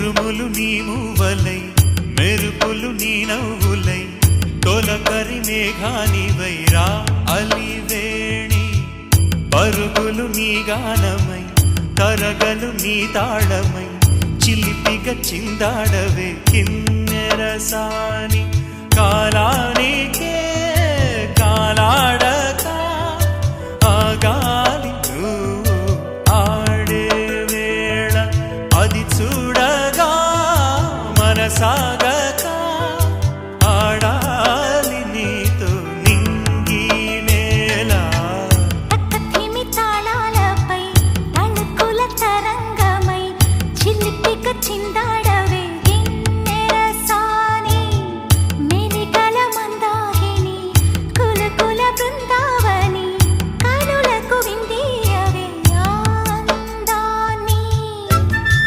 ఉరుములు నీ మూవలై మెరుపులు నీ నవ్వులై తొలకరి మేఘానివైరా అలివేణి పరుగులు నీ గానమై తరగలు నీ తాళమై చిలిపిగ చిందాడవే కిన్నెరసాని కాలానికే కాలాడక ఆగాలి నువ్వు ఆడే వేళ అది చూడగా మనసాగ